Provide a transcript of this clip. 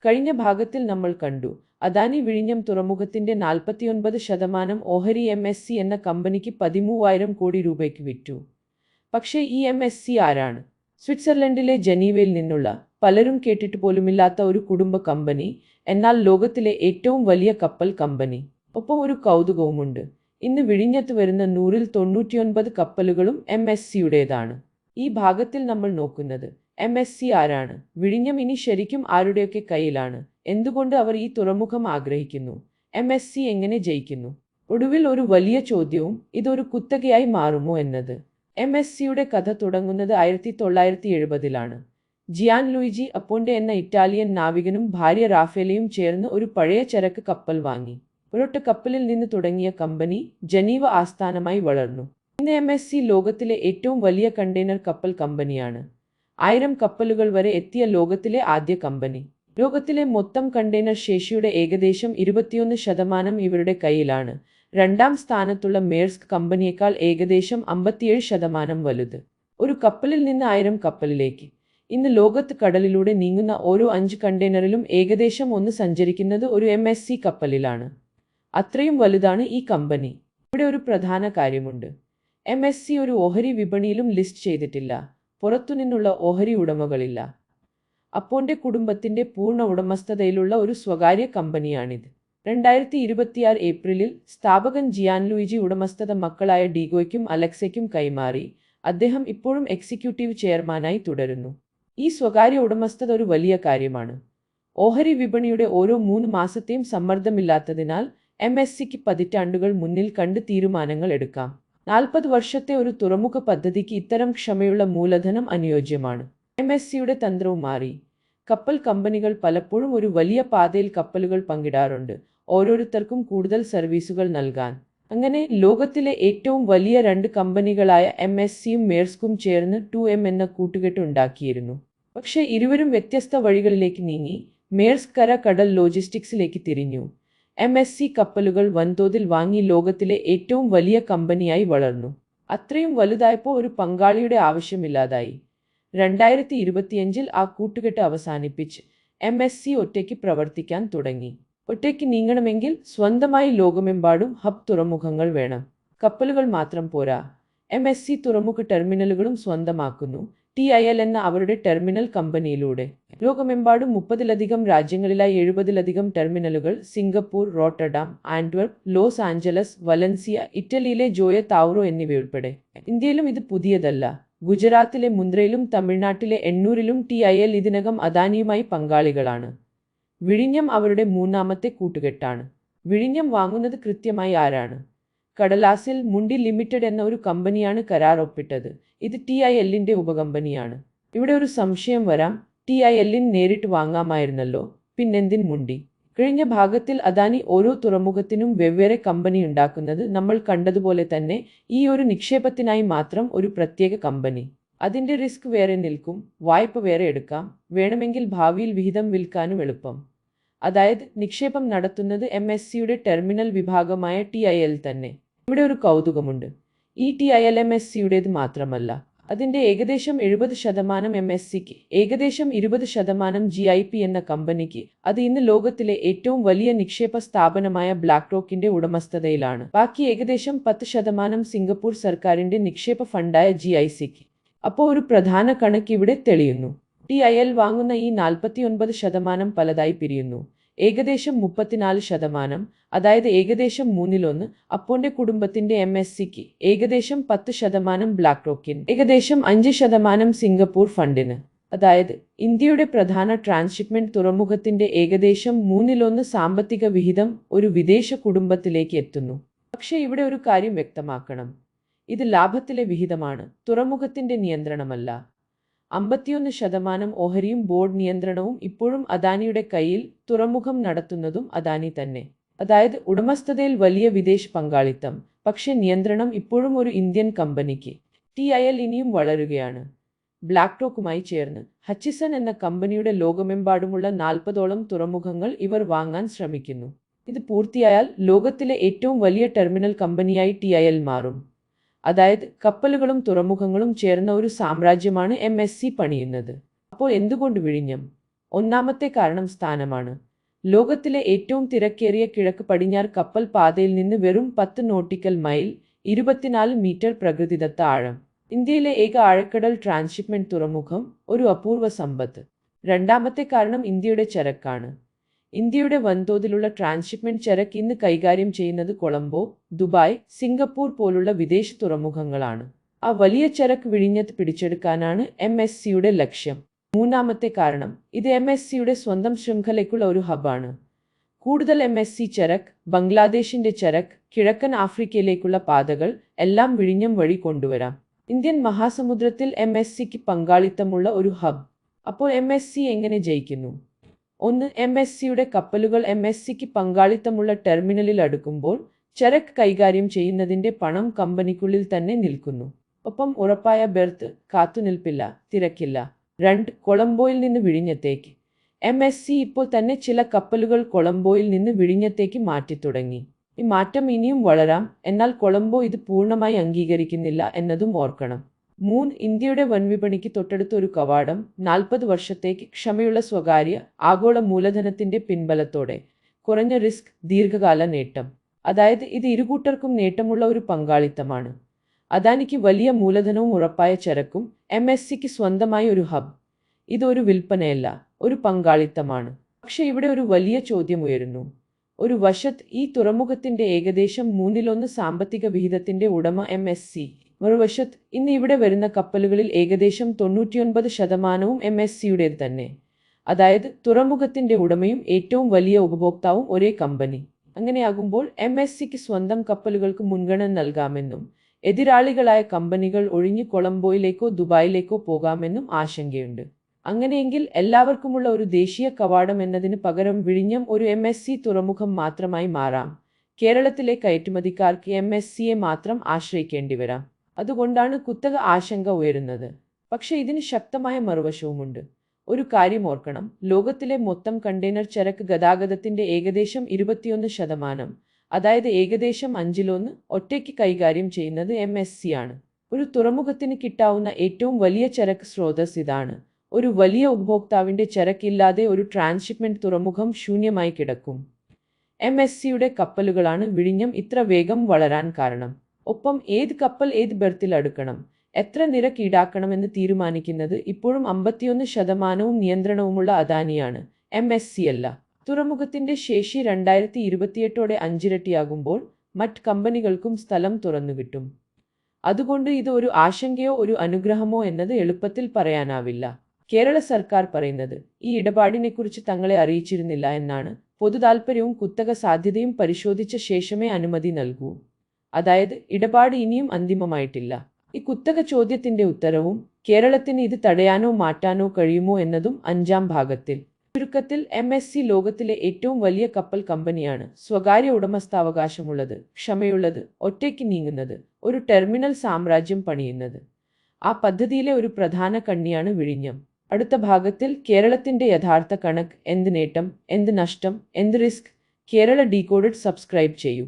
കഴിഞ്ഞ ഭാഗത്തിൽ നമ്മൾ കണ്ടു, അദാനി വിഴിഞ്ഞം തുറമുഖത്തിന്റെ 49% ഓഹരി MSC എന്ന കമ്പനിക്ക് 13,000 കോടി രൂപയ്ക്ക് വിറ്റു. പക്ഷേ ഈ MSC ആരാണ്? സ്വിറ്റ്സർലൻഡിലെ ജനീവയിൽ നിന്നുള്ള, പലരും കേട്ടിട്ട് പോലുമില്ലാത്ത ഒരു കുടുംബ കമ്പനി, എന്നാൽ ലോകത്തിലെ ഏറ്റവും വലിയ കപ്പൽ കമ്പനി. ഒപ്പം ഒരു കൗതുകവുമുണ്ട്. ഇന്ന് വിഴിഞ്ഞത്ത് വരുന്ന 100-ൽ 99 കപ്പലുകളും MSCയുടേതാണ്. ഈ ഭാഗത്തിൽ നമ്മൾ നോക്കുന്നത് MSC ആരാണ്? വിഴിഞ്ഞം ഇനി ശരിക്കും ആരുടെയൊക്കെ കയ്യിലാണ്? എന്തുകൊണ്ട് അവർ ഈ തുറമുഖം ആഗ്രഹിക്കുന്നു? MSC എങ്ങനെ ജയിക്കുന്നു? ഒടുവിൽ ഒരു വലിയ ചോദ്യവും, ഇതൊരു കുത്തകയായി മാറുമോ എന്നത്. MSCയുടെ കഥ തുടങ്ങുന്നത് 1970-ലാണ്. ജിയാൻ ലൂയിജി അപ്പോണ്ടെ എന്ന ഇറ്റാലിയൻ നാവികനും ഭാര്യ റാഫേലയും ചേർന്ന് ഒരു പഴയ ചരക്ക് കപ്പൽ വാങ്ങി. ഒരൊറ്റ കപ്പലിൽ നിന്ന് തുടങ്ങിയ കമ്പനി ജനീവ ആസ്ഥാനമായി വളർന്നു. ഇന്ന് MSC ലോകത്തിലെ ഏറ്റവും വലിയ കണ്ടെയ്നർ കപ്പൽ കമ്പനിയാണ്. 1000 കപ്പലുകൾ വരെ എത്തിയ ലോകത്തിലെ ആദ്യ കമ്പനി. ലോകത്തിലെ മൊത്തം കണ്ടെയ്നർ ശേഷിയുടെ ഏകദേശം 21% ഇവരുടെ കയ്യിലാണ്. രണ്ടാം സ്ഥാനത്തുള്ള മേഴ്സ്ക് കമ്പനിയേക്കാൾ ഏകദേശം 57% വലുത്. ഒരു കപ്പലിൽ നിന്ന് 1000 കപ്പലിലേക്ക്. ഇന്ന് ലോകത്ത് കടലിലൂടെ നീങ്ങുന്ന ഓരോ 5 കണ്ടെയ്നറിലും ഏകദേശം 1 സഞ്ചരിക്കുന്നത് ഒരു MSC കപ്പലിലാണ്. അത്രയും വലുതാണ് ഈ കമ്പനി. ഇവിടെ ഒരു പ്രധാന കാര്യമുണ്ട്. MSC ഒരു ഓഹരി വിപണിയിലും ലിസ്റ്റ് ചെയ്തിട്ടില്ല. പുറത്തുനിന്നുള്ള ഓഹരി ഉടമകളില്ല. അപ്പോണ്ടെ കുടുംബത്തിന്റെ പൂർണ്ണ ഉടമസ്ഥതയിലുള്ള ഒരു സ്വകാര്യ കമ്പനിയാണിത്. 2026 ഏപ്രിലിൽ സ്ഥാപകൻ ജിയാൻ ലൂയിജി ഉടമസ്ഥത മക്കളായ ഡീഗോയ്ക്കും അലക്സയ്ക്കും കൈമാറി. അദ്ദേഹം ഇപ്പോഴും എക്സിക്യൂട്ടീവ് ചെയർമാനായി തുടരുന്നു. ഈ സ്വകാര്യ ഉടമസ്ഥത ഒരു വലിയ കാര്യമാണ്. ഓഹരി വിപണിയുടെ ഓരോ 3 മാസത്തെയും സമ്മർദ്ദമില്ലാത്തതിനാൽ MSCക്ക് പതിറ്റാണ്ടുകൾ മുന്നിൽ കണ്ട് തീരുമാനങ്ങൾ എടുക്കാം. 40 വർഷത്തെ ഒരു തുറമുഖ പദ്ധതിക്ക് ഇത്തരം ക്ഷമയുള്ള മൂലധനം അനുയോജ്യമാണ്. MSCയുടെ തന്ത്രവും മാറി. കപ്പൽ കമ്പനികൾ പലപ്പോഴും ഒരു വലിയ പാതയിൽ കപ്പലുകൾ പങ്കിടാറുണ്ട്, ഓരോരുത്തർക്കും കൂടുതൽ സർവീസുകൾ നൽകാൻ. അങ്ങനെ ലോകത്തിലെ ഏറ്റവും വലിയ 2 കമ്പനികളായ MSCയും മേഴ്സ്കും ചേർന്ന് 2M എന്ന കൂട്ടുകെട്ട് ഉണ്ടാക്കിയിരുന്നു. പക്ഷേ ഇരുവരും വ്യത്യസ്ത വഴികളിലേക്ക് നീങ്ങി. മേഴ്സ്ക് കര-കടൽ ലോജിസ്റ്റിക്സിലേക്ക് തിരിഞ്ഞു. MSC കപ്പലുകൾ വൻതോതിൽ വാങ്ങി ലോകത്തിലെ ഏറ്റവും വലിയ കമ്പനിയായി വളർന്നു. അത്രയും വലുതായപ്പോൾ ഒരു പങ്കാളിയുടെ ആവശ്യമില്ലാതായി. 2025-ൽ ആ കൂട്ടുകെട്ട് അവസാനിപ്പിച്ച് MSC ഒറ്റയ്ക്ക് പ്രവർത്തിക്കാൻ തുടങ്ങി. ഒറ്റയ്ക്ക് നീങ്ങണമെങ്കിൽ സ്വന്തമായി ലോകമെമ്പാടും ഹബ് തുറമുഖങ്ങൾ വേണം. കപ്പലുകൾ മാത്രം പോരാ. MSC തുറമുഖ ടെർമിനലുകളും സ്വന്തമാക്കുന്നു. TIL എന്ന അവരുടെ ടെർമിനൽ കമ്പനിയിലൂടെ. ലോകമെമ്പാടും 30-ലധികം രാജ്യങ്ങളിലായി 70-ലധികം ടെർമിനലുകൾ. Singapore, Rotterdam, Antwerp, Los Angeles, Valencia, ഇറ്റലിയിലെ ജോയ താവറോ എന്നിവയുൾപ്പെടെ. ഇന്ത്യയിലും ഇത് പുതിയതല്ല. ഗുജറാത്തിലെ മുന്ദ്രയിലും തമിഴ്നാട്ടിലെ എണ്ണൂരിലും TIL ഇതിനകം അദാനിയുമായി പങ്കാളികളാണ്. വിഴിഞ്ഞം അവരുടെ മൂന്നാമത്തെ കൂട്ടുകെട്ടാണ്. വിഴിഞ്ഞം വാങ്ങുന്നത് കൃത്യമായി ആരാണ്? കടലാസിൽ മുണ്ടി ലിമിറ്റഡ് എന്ന ഒരു കമ്പനിയാണ് കരാർ ഒപ്പിട്ടത്. ഇത് TILന്റെ ഉപകമ്പനിയാണ്. ഇവിടെ ഒരു സംശയം വരാം, TILന് നേരിട്ട് വാങ്ങാമായിരുന്നല്ലോ, പിന്നെന്തിന് മുണ്ടി? കഴിഞ്ഞ ഭാഗത്തിൽ അദാനി ഓരോ തുറമുഖത്തിനും വെവ്വേറെ കമ്പനി ഉണ്ടാക്കുന്നത് നമ്മൾ കണ്ടതുപോലെ തന്നെ ഈ ഒരു നിക്ഷേപത്തിനായി മാത്രം ഒരു പ്രത്യേക കമ്പനി. അതിന്റെ റിസ്ക് വേറെ നിൽക്കും, വായ്പ വേറെ എടുക്കാം, വേണമെങ്കിൽ ഭാവിയിൽ വിഹിതം വിൽക്കാനും എളുപ്പം. അതായത് നിക്ഷേപം നടത്തുന്നത് MSCയുടെ ടെർമിനൽ വിഭാഗമായ TIL തന്നെ. ഇവിടെ ഒരു കൗതുകമുണ്ട്. ഈ TIL MSCയുടേത് മാത്രമല്ല. അതിന്റെ ഏകദേശം 70% MSCക്ക്, ഏകദേശം 20% GIP എന്ന കമ്പനിക്ക്. അത് ഇന്ന് ലോകത്തിലെ ഏറ്റവും വലിയ നിക്ഷേപ സ്ഥാപനമായ ബ്ലാക്ക്റോക്കിന്റെ ഉടമസ്ഥതയിലാണ്. ബാക്കി ഏകദേശം 10% സിംഗപ്പൂർ സർക്കാരിന്റെ നിക്ഷേപ ഫണ്ടായ GICക്ക്. അപ്പോൾ ഒരു പ്രധാന കണക്ക് ഇവിടെ തെളിയുന്നു. TIL വാങ്ങുന്ന ഈ 49% പലതായി പിരിയുന്നു. ഏകദേശം 34%, അതായത് ഏകദേശം 1/3, അപ്പോണ്ടെ കുടുംബത്തിന്റെ MSCക്ക്, ഏകദേശം 10% ബ്ലാക്ക്റോക്കിന്, ഏകദേശം 5% സിംഗപ്പൂർ ഫണ്ടിന്. അതായത് ഇന്ത്യയുടെ പ്രധാന ട്രാൻസ്ഷിപ്മെന്റ് തുറമുഖത്തിന്റെ ഏകദേശം 1/3 സാമ്പത്തിക വിഹിതം ഒരു വിദേശ കുടുംബത്തിലേക്ക് എത്തുന്നു. പക്ഷേ ഇവിടെ ഒരു കാര്യം വ്യക്തമാക്കണം. ഇത് ലാഭത്തിലെ വിഹിതമാണ്, തുറമുഖത്തിന്റെ നിയന്ത്രണമല്ല. 51% ഓഹരിയും ബോർഡ് നിയന്ത്രണവും ഇപ്പോഴും അദാനിയുടെ കയ്യിൽ. തുറമുഖം നടത്തുന്നതും അദാനി തന്നെ. അതായത് ഉടമസ്ഥതയിൽ വലിയ വിദേശ പങ്കാളിത്തം, പക്ഷേ നിയന്ത്രണം ഇപ്പോഴും ഒരു ഇന്ത്യൻ കമ്പനിക്ക്. TIL ഇനിയും വളരുകയാണ്. ബ്ലാക്ക്റോക്കുമായി ചേർന്ന് ഹച്ചിസൺ എന്ന കമ്പനിയുടെ ലോകമെമ്പാടുമുള്ള 40ഓളം തുറമുഖങ്ങൾ ഇവർ വാങ്ങാൻ ശ്രമിക്കുന്നു. ഇത് പൂർത്തിയായാൽ ലോകത്തിലെ ഏറ്റവും വലിയ ടെർമിനൽ കമ്പനിയായി TIL മാറും. അതായത് കപ്പലുകളും തുറമുഖങ്ങളും ചേർന്ന ഒരു സാമ്രാജ്യമാണ് MSC പണിയുന്നത്. അപ്പോൾ എന്തുകൊണ്ട് വിഴിഞ്ഞം? ഒന്നാമത്തെ കാരണം സ്ഥാനമാണ്. ലോകത്തിലെ ഏറ്റവും തിരക്കേറിയ കിഴക്ക് പടിഞ്ഞാറ് കപ്പൽ പാതയിൽ നിന്ന് വെറും 10 നോട്ടിക്കൽ മൈൽ 24 മീറ്റർ പ്രകൃതിദത്ത ആഴം. ഇന്ത്യയിലെ ഏക ആഴക്കടൽ ട്രാൻസ്ഷിപ്മെന്റ് തുറമുഖം, ഒരു അപൂർവ സമ്പത്ത്. രണ്ടാമത്തെ കാരണം ഇന്ത്യയുടെ ചരക്കാണ്. ഇന്ത്യയുടെ വൻതോതിലുള്ള ട്രാൻസ്ഷിപ്മെന്റ് ചരക്ക് ഇന്ന് കൈകാര്യം ചെയ്യുന്നത് കൊളംബോ, ദുബായ്, സിംഗപ്പൂർ പോലുള്ള വിദേശ തുറമുഖങ്ങളാണ്. ആ വലിയ ചരക്ക് വിഴിഞ്ഞത്ത് പിടിച്ചെടുക്കാനാണ് MSCയുടെ ലക്ഷ്യം. മൂന്നാമത്തെ കാരണം, ഇത് MSCയുടെ സ്വന്തം ശൃംഖലയ്ക്കുള്ള ഒരു ഹബ്ബാണ്. കൂടുതൽ MSC ചരക്ക്, ബംഗ്ലാദേശിന്റെ ചരക്ക്, കിഴക്കൻ ആഫ്രിക്കയിലേക്കുള്ള പാതകൾ എല്ലാം വിഴിഞ്ഞം വഴി കൊണ്ടുവരാം. ഇന്ത്യൻ മഹാസമുദ്രത്തിൽ MSCക്ക് പങ്കാളിത്തമുള്ള ഒരു ഹബ്. അപ്പോൾ MSC എങ്ങനെ ജയിക്കുന്നു? ഒന്ന്, MSCയുടെ കപ്പലുകൾ MSCക്ക് പങ്കാളിത്തമുള്ള ടെർമിനലിൽ അടുക്കുമ്പോൾ ചരക്ക് കൈകാര്യം ചെയ്യുന്നതിന്റെ പണം കമ്പനിക്കുള്ളിൽ തന്നെ നിൽക്കുന്നു. ഒപ്പം ഉറപ്പായ ബെർത്ത്, കാത്തുനിൽപ്പില്ല, തിരക്കില്ല. 2, കൊളംബോയിൽ നിന്ന് വിഴിഞ്ഞത്തേക്ക്. MSC ഇപ്പോൾ തന്നെ ചില കപ്പലുകൾ കൊളംബോയിൽ നിന്ന് വിഴിഞ്ഞത്തേക്ക് മാറ്റിത്തുടങ്ങി. ഈ മാറ്റം ഇനിയും വളരാം, എന്നാൽ കൊളംബോ ഇത് പൂർണ്ണമായി അംഗീകരിക്കുന്നില്ല എന്നതും ഓർക്കണം. 3, ഇന്ത്യയുടെ വൻവിപണിക്ക് തൊട്ടടുത്ത ഒരു കവാടം. 40 വർഷത്തേക്ക് ക്ഷമയുള്ള സ്വകാര്യ, ആഗോള മൂലധനത്തിന്റെ പിൻബലത്തോടെ. കുറഞ്ഞ റിസ്ക്, ദീർഘകാല നേട്ടം. അതായത് ഇത് ഇരുകൂട്ടർക്കും നേട്ടമുള്ള ഒരു പങ്കാളിത്തമാണ്. അദാനിക്ക് വലിയ മൂലധനവും ഉറപ്പായ ചരക്കും, MSCക്ക് സ്വന്തമായി ഒരു ഹബ്. ഇതൊരു വിൽപ്പനയല്ല, ഒരു പങ്കാളിത്തമാണ്. പക്ഷെ ഇവിടെ ഒരു വലിയ ചോദ്യം ഉയരുന്നു. ഒരു വശത്ത് ഈ തുറമുഖത്തിന്റെ ഏകദേശം 1/3 സാമ്പത്തിക വിഹിതത്തിന്റെ ഉടമ MSC. മറുവശത്ത് ഇന്ന് ഇവിടെ വരുന്ന കപ്പലുകളിൽ ഏകദേശം 99% MSCയുടേത് തന്നെ. അതായത് തുറമുഖത്തിന്റെ ഉടമയും ഏറ്റവും വലിയ ഉപഭോക്താവും ഒരേ കമ്പനി. അങ്ങനെയാകുമ്പോൾ MSCക്ക് സ്വന്തം കപ്പലുകൾക്ക് മുൻഗണന നൽകാമെന്നും എതിരാളികളായ കമ്പനികൾ ഒഴിഞ്ഞ് കൊളംബോയിലേക്കോ ദുബായിലേക്കോ പോകാമെന്നും ആശങ്കയുണ്ട്. അങ്ങനെയെങ്കിൽ എല്ലാവർക്കുമുള്ള ഒരു ദേശീയ കവാടം എന്നതിന് പകരം വിഴിഞ്ഞം ഒരു MSC തുറമുഖം മാത്രമായി മാറാം. കേരളത്തിലെ കയറ്റുമതിക്കാർക്ക് MSCയെ മാത്രം ആശ്രയിക്കേണ്ടി വരാം. അതുകൊണ്ടാണ് കുത്തക ആശങ്ക ഉയരുന്നത്. പക്ഷെ ഇതിന് ശക്തമായ മറുവശവുമുണ്ട്. ഒരു കാര്യം ഓർക്കണം, ലോകത്തിലെ മൊത്തം കണ്ടെയ്നർ ചരക്ക് ഗതാഗതത്തിന്റെ ഏകദേശം 21%, അതായത് ഏകദേശം 1/5 ഒറ്റയ്ക്ക് കൈകാര്യം ചെയ്യുന്നത് MSC ആണ്. ഒരു തുറമുഖത്തിന് കിട്ടാവുന്ന ഏറ്റവും വലിയ ചരക്ക് സ്രോതസ് ഇതാണ്. ഒരു വലിയ ഉപഭോക്താവിന്റെ ചരക്കില്ലാതെ ഒരു ട്രാൻസ്ഷിപ്മെന്റ് തുറമുഖം ശൂന്യമായി കിടക്കും. MSCയുടെ കപ്പലുകളാണ് വിഴിഞ്ഞം ഇത്ര വേഗം വളരാൻ കാരണം. ഒപ്പം ഏത് കപ്പൽ ഏത് ബെർത്തിൽ അടുക്കണം, എത്ര നിരക്ക് ഈടാക്കണമെന്ന് തീരുമാനിക്കുന്നത് ഇപ്പോഴും 51% നിയന്ത്രണവുമുള്ള അദാനിയാണ്, MSC അല്ല. തുറമുഖത്തിന്റെ ശേഷി 2028ഓടെ 5 ഇരട്ടിയാകുമ്പോൾ മറ്റ് കമ്പനികൾക്കും സ്ഥലം തുറന്നുകിട്ടും. അതുകൊണ്ട് ഇത് ഒരു ആശങ്കയോ ഒരു അനുഗ്രഹമോ എന്നത് എളുപ്പത്തിൽ പറയാനാവില്ല. കേരള സർക്കാർ പറയുന്നത് ഈ ഇടപാടിനെക്കുറിച്ച് തങ്ങളെ അറിയിച്ചിരുന്നില്ല എന്നാണ്. പൊതുതാൽപര്യവും കുത്തക സാധ്യതയും പരിശോധിച്ച ശേഷമേ അനുമതി നൽകൂ. അതായത് ഇടപാട് ഇനിയും അന്തിമമായിട്ടില്ല. ഈ കുത്തക ചോദ്യത്തിന്റെ ഉത്തരവും കേരളത്തിന് ഇത് തടയാനോ മാറ്റാനോ കഴിയുമോ എന്നതും 5-ാം ഭാഗത്തിൽ. ചുരുക്കത്തിൽ MSC ലോകത്തിലെ ഏറ്റവും വലിയ കപ്പൽ കമ്പനിയാണ്. സ്വകാര്യ ഉടമസ്ഥാവകാശമുള്ളത്, ക്ഷമയുള്ളത്, ഒറ്റയ്ക്ക് നീങ്ങുന്നത്, ഒരു ടെർമിനൽ സാമ്രാജ്യം പണിയുന്നത്. ആ പദ്ധതിയിലെ ഒരു പ്രധാന കണ്ണിയാണ് വിഴിഞ്ഞം. അടുത്ത ഭാഗത്തിൽ കേരളത്തിന്റെ യഥാർത്ഥ കണക്ക്, എന്ത് നേട്ടം, എന്ത് നഷ്ടം, എന്ത് റിസ്ക്. കേരള ഡീകോഡഡ് സബ്സ്ക്രൈബ് ചെയ്യൂ.